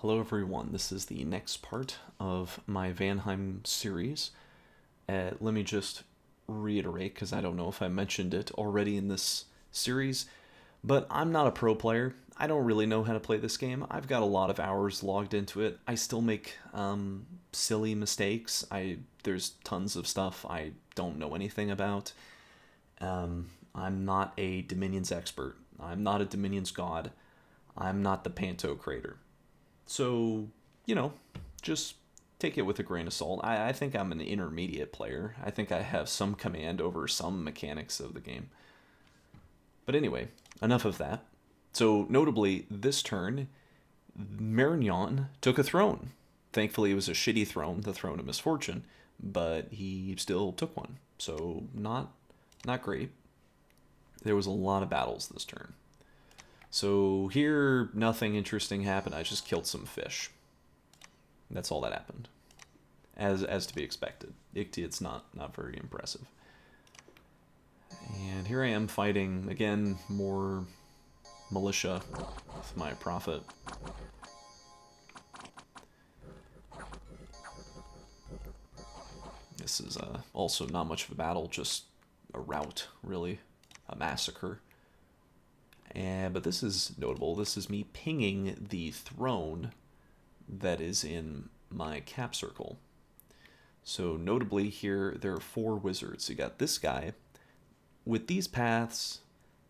Hello everyone, this is the next part of my Vanheim series. Let me just reiterate, because I don't know if I mentioned it already in this series, but I'm not a pro player. I don't really know how to play this game. I've got a lot of hours logged into it. I still make silly mistakes. There's tons of stuff I don't know anything about. I'm not a Dominions expert. I'm not a Dominions god. I'm not the Panto creator. So, you know, just take it with a grain of salt. I think I'm an intermediate player. I think I have some command over some mechanics of the game. But anyway, enough of that. So, notably, this turn, Marignon took a throne. Thankfully, it was a shitty throne, the throne of misfortune, but he still took one. So, not great. There was a lot of battles this turn. So here, nothing interesting happened. I just killed some fish. That's all that happened, as to be expected. It's not very impressive. And here I am fighting again more militia with my prophet. This is also not much of a battle, just a rout, really, a massacre. But this is notable. This is me pinging the throne that is in my cap circle. So notably here, there are 4 wizards. You got this guy. With these paths,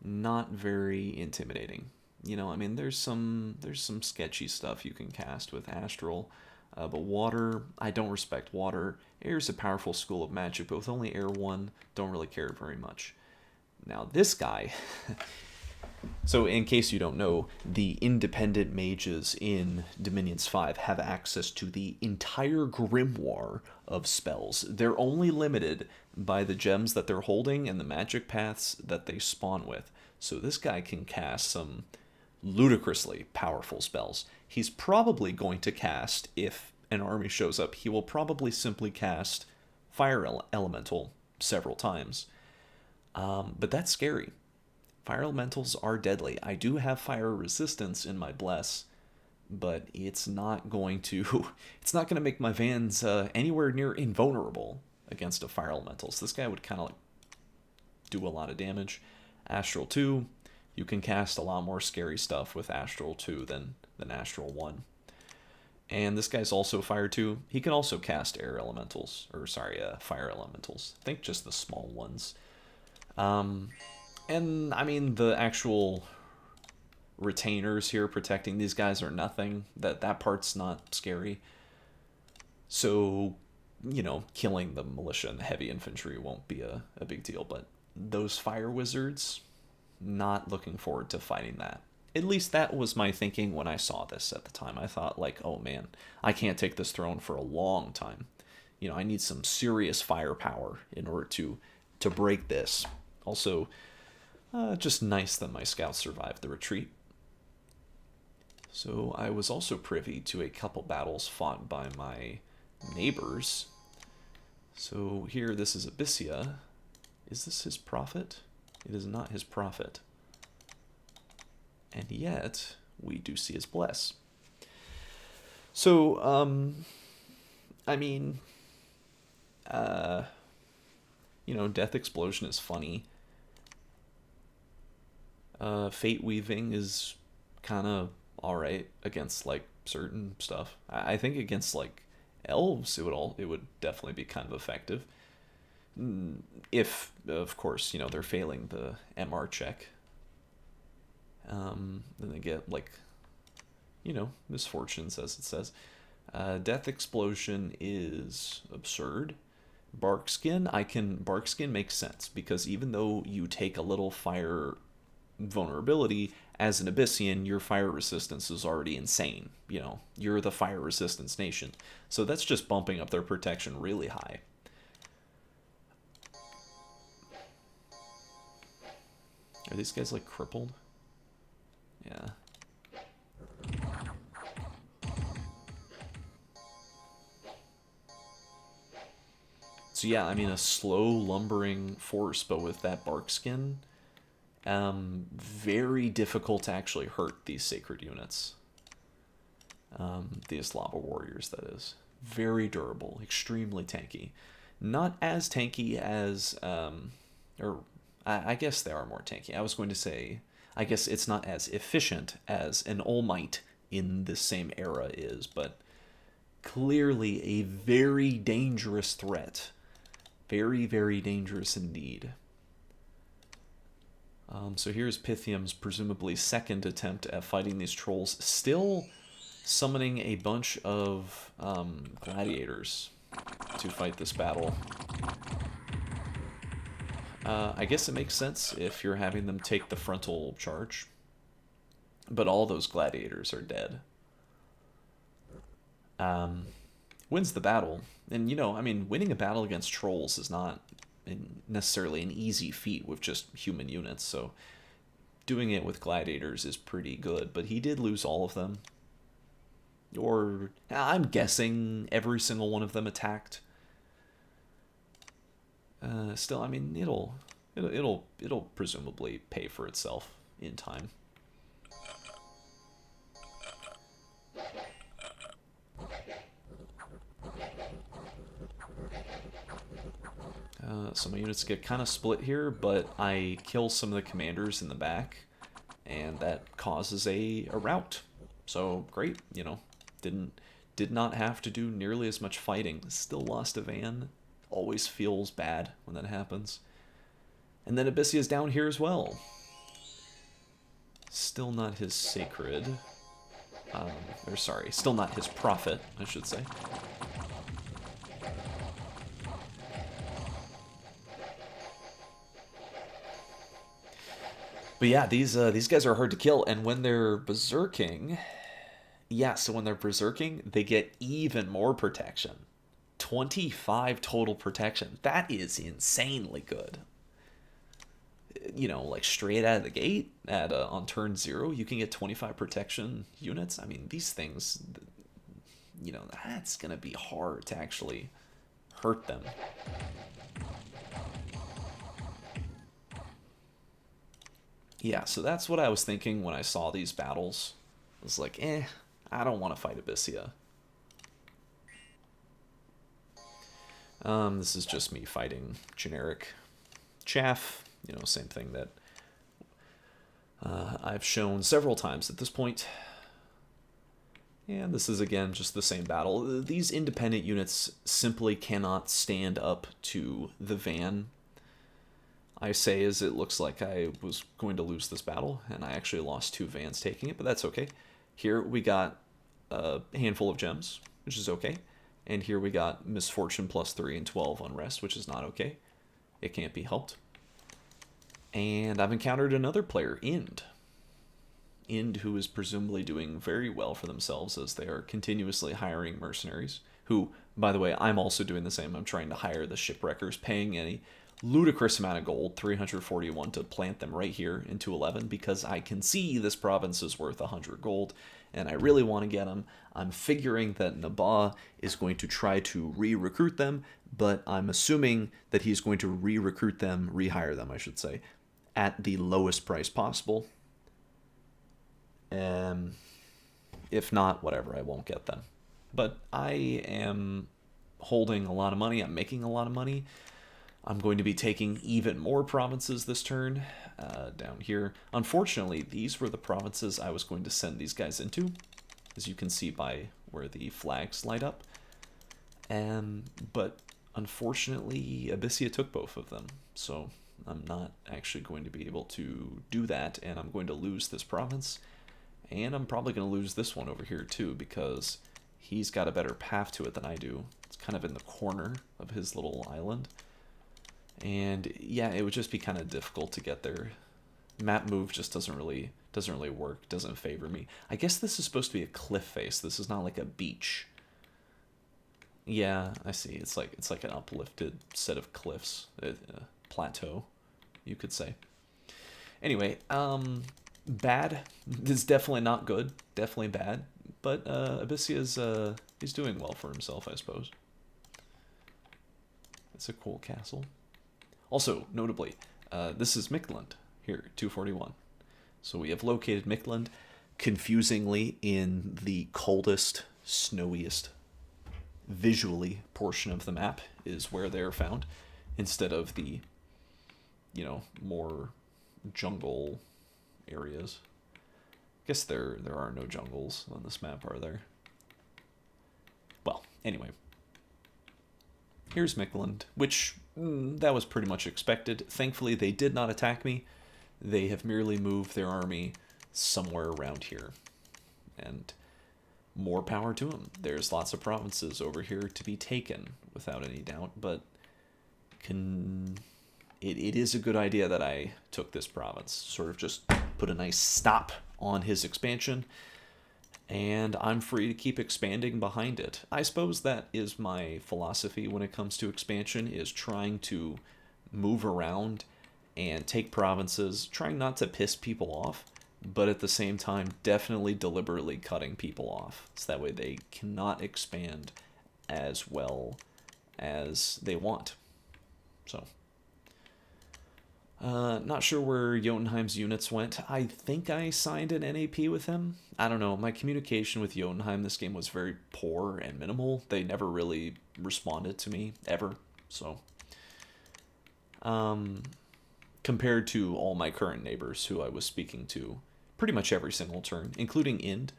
not very intimidating. You know, I mean, there's some sketchy stuff you can cast with Astral. But water, I don't respect water. Air's a powerful school of magic, but with only air 1, don't really care very much. Now this guy... So, in case you don't know, the independent mages in Dominions 5 have access to the entire grimoire of spells. They're only limited by the gems that they're holding and the magic paths that they spawn with. So, this guy can cast some ludicrously powerful spells. He's probably going to cast, if an army shows up, he will probably simply cast Fire Elemental several times. But that's scary. Fire elementals are deadly. I do have fire resistance in my bless, but it's not going to make my Vans anywhere near invulnerable against a fire elemental. So this guy would kind of like do a lot of damage. Astral 2, you can cast a lot more scary stuff with Astral 2 than Astral 1. And this guy's also Fire 2. He can also cast air elementals, or sorry, fire elementals. I think just the small ones. And, I mean, the actual retainers here protecting these guys are nothing. That part's not scary. So, you know, killing the militia and the heavy infantry won't be a big deal. But those fire wizards, not looking forward to fighting that. At least that was my thinking when I saw this at the time. I thought, like, oh man, I can't take this throne for a long time. You know, I need some serious firepower in order to break this. Also... just nice that my scouts survived the retreat. So I was also privy to a couple battles fought by my neighbors. So here, this is Abyssi. Is this his prophet? It is not his prophet. And yet, we do see his bless. So, I mean, you know, Death Explosion is funny. Fate Weaving is kind of alright against like certain stuff. I think against like elves it would definitely be kind of effective. If of course, you know, they're failing the MR check. Then they get like, you know, misfortunes as it says. Death Explosion is absurd. Barkskin makes sense because even though you take a little fire vulnerability, as an Abyssian, your fire resistance is already insane. You know, you're the fire resistance nation. So that's just bumping up their protection really high. Are these guys like crippled? Yeah. So yeah, I mean, a slow lumbering force, but with that bark skin, very difficult to actually hurt these sacred units. The Aslava warriors, that is. Very durable, extremely tanky. Not as tanky as, or I guess they are more tanky. I was going to say, I guess it's not as efficient as an All Might in the same era is, but clearly a very dangerous threat. Very, very dangerous indeed. So here's Pythium's presumably second attempt at fighting these trolls, still summoning a bunch of gladiators to fight this battle. I guess it makes sense if you're having them take the frontal charge, but all those gladiators are dead. Wins the battle, and I mean, winning a battle against trolls is not necessarily an easy feat with just human units, so doing it with gladiators is pretty good, but he did lose all of them. Or I'm guessing every single one of them attacked. Still, I mean, it'll presumably pay for itself in time. So my units get kind of split here, but I kill some of the commanders in the back, and that causes a rout. So great, did not have to do nearly as much fighting. Still lost a van. Always feels bad when that happens. And then Abyssi is down here as well. Still not his sacred. Or sorry, still not his prophet, I should say. But yeah, these guys are hard to kill, and when they're berserking, so when they're berserking, they get even more protection. 25 total protection. That is insanely good. Like straight out of the gate on turn 0, you can get 25 protection units. I mean, these things, that's gonna be hard to actually hurt them. Yeah, so that's what I was thinking when I saw these battles. I was like, I don't want to fight Abyssia. This is just me fighting generic chaff. Same thing that I've shown several times at this point. And this is, again, just the same battle. These independent units simply cannot stand up to the van. I say as it looks like I was going to lose this battle, and I actually lost 2 vans taking it, but that's okay. Here we got a handful of gems, which is okay. And here we got misfortune +3 and 12 unrest, which is not okay. It can't be helped. And I've encountered another player, Ind, who is presumably doing very well for themselves as they are continuously hiring mercenaries, who, by the way, I'm also doing the same. I'm trying to hire the shipwreckers, paying a ludicrous amount of gold, 341, to plant them right here into 11, because I can see this province is worth 100 gold, and I really want to get them. I'm figuring that Nabah is going to try to re-recruit them, but I'm assuming that he's going to re-recruit them, rehire them, I should say, at the lowest price possible. If not, whatever, I won't get them. But I am holding a lot of money. I'm making a lot of money. I'm going to be taking even more provinces this turn down here. Unfortunately, these were the provinces I was going to send these guys into, as you can see by where the flags light up. But unfortunately, Abyssia took both of them, so I'm not actually going to be able to do that, and I'm going to lose this province. And I'm probably going to lose this one over here too, because he's got a better path to it than I do. It's kind of in the corner of his little island. And yeah, it would just be kind of difficult to get there. Map move just doesn't really work, doesn't favor me. I guess this is supposed to be a cliff face. This is not like a beach. Yeah, I see. It's like an uplifted set of cliffs, plateau, you could say. Anyway, bad. This is definitely not good. Definitely bad. But Abyssia he's doing well for himself, I suppose. It's a cool castle. Also, notably, this is Mickland here, 241. So we have located Mickland. confusingly in the coldest, snowiest, visually portion of the map is where they're found, instead of the, more jungle areas. I guess there are no jungles on this map, are there? Well, anyway. Here's Mickland, which, that was pretty much expected. Thankfully, they did not attack me. They have merely moved their army somewhere around here. And more power to them. There's lots of provinces over here to be taken, without any doubt, but it is a good idea that I took this province. Sort of just put a nice stop on his expansion, and I'm free to keep expanding behind it. I suppose that is my philosophy when it comes to expansion, is trying to move around and take provinces, trying not to piss people off, but at the same time definitely deliberately cutting people off, so that way they cannot expand as well as they want. So, not sure where Jotunheim's units went. I think I signed an NAP with him. I don't know. My communication with Jotunheim this game was very poor and minimal. They never really responded to me, ever. So, compared to all my current neighbors who I was speaking to pretty much every single turn, including Ind.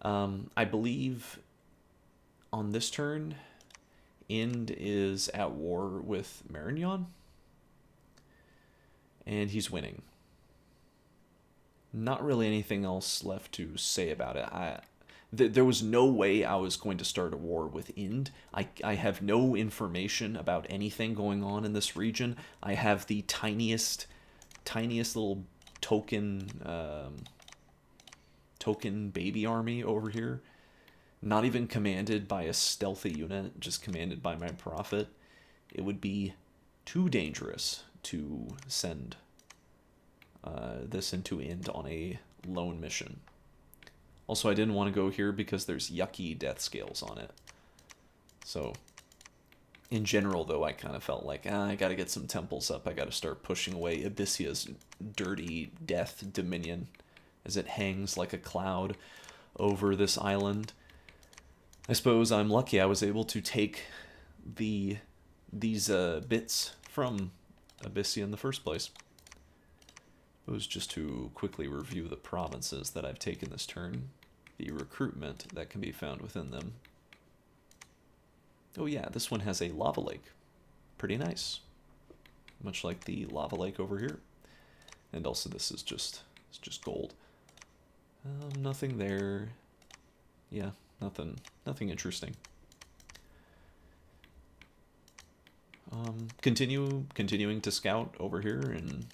I believe on this turn, Ind is at war with Marignan, and he's winning. Not really anything else left to say about it. There was no way I was going to start a war with Ind. I have no information about anything going on in this region. I have the tiniest little token baby army over here. Not even commanded by a stealthy unit, just commanded by my prophet. It would be too dangerous to send this into Ind on a lone mission. Also, I didn't want to go here because there's yucky death scales on it. So, in general, though, I kind of felt like, I gotta get some temples up. I gotta start pushing away Abyssia's dirty death dominion as it hangs like a cloud over this island. I suppose I'm lucky I was able to take these bits from Abyssi in the first place. It was just to quickly review the provinces that I've taken this turn, the recruitment that can be found within them. Oh yeah, this one has a lava lake. Pretty nice. Much like the lava lake over here. And also this is just gold. Nothing there. Yeah, nothing interesting. Continuing to scout over here and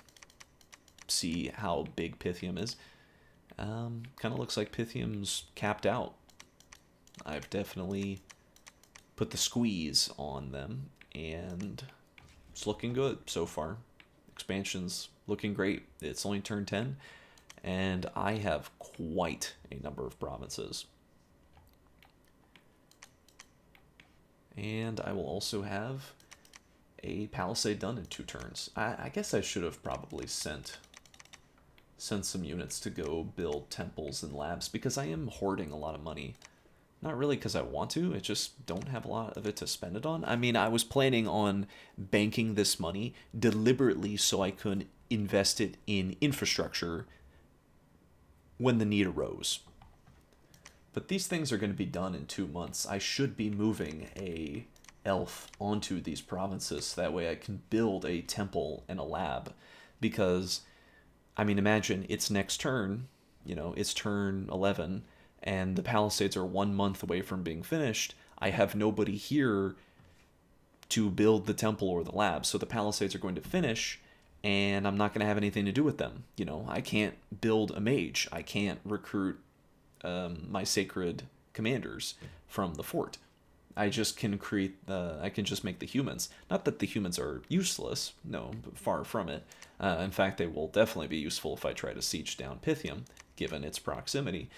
see how big Pythium is. Kind of looks like Pythium's capped out. I've definitely put the squeeze on them, and it's looking good so far. Expansion's looking great. It's only turn 10, and I have quite a number of provinces. And I will also have a palisade done in 2 turns. I guess I should have probably sent some units to go build temples and labs, because I am hoarding a lot of money. Not really because I want to, I just don't have a lot of it to spend it on. I mean, I was planning on banking this money deliberately so I could invest it in infrastructure when the need arose. But these things are going to be done in 2 months. I should be moving a elf onto these provinces, so that way I can build a temple and a lab. Because, I mean, imagine it's next turn, it's turn 11, and the palisades are 1 month away from being finished. I have nobody here to build the temple or the lab, so the palisades are going to finish, and I'm not going to have anything to do with them. I can't build a mage. I can't recruit my sacred commanders from the fort. I just can I can just make the humans. Not that the humans are useless, no, far from it. In fact, they will definitely be useful if I try to siege down Pythium, given its proximity.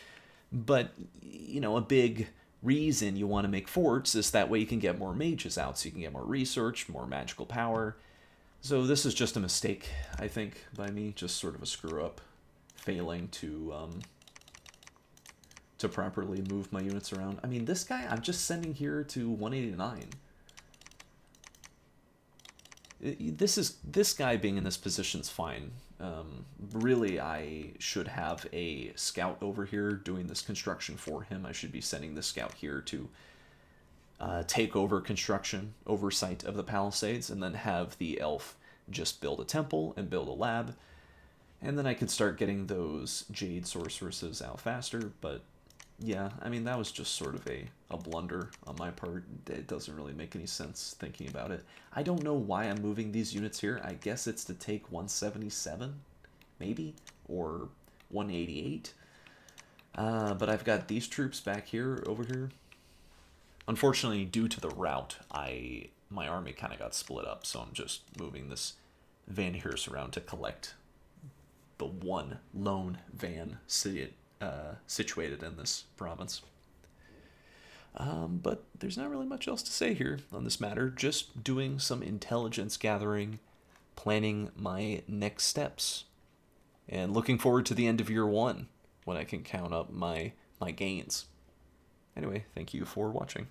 But, a big reason you want to make forts is that way you can get more mages out, so you can get more research, more magical power. So this is just a mistake, I think, by me, just sort of a screw-up, failing to to properly move my units around. I mean, this guy I'm just sending here to 189. This guy being in this position's fine. Really, I should have a scout over here doing this construction for him. I should be sending the scout here to take over construction, oversight of the palisades, and then have the elf just build a temple and build a lab. And then I could start getting those jade sorceresses out faster. But yeah, I mean, that was just sort of a blunder on my part. It doesn't really make any sense thinking about it. I don't know why I'm moving these units here. I guess it's to take 177, maybe, or 188. But I've got these troops back here, over here. Unfortunately, due to the route, my army kind of got split up, so I'm just moving this Vanheim around to collect the one lone van situated in this province. But there's not really much else to say here on this matter. Just doing some intelligence gathering, planning my next steps, and looking forward to the end of year 1 when I can count up my gains. Anyway, thank you for watching.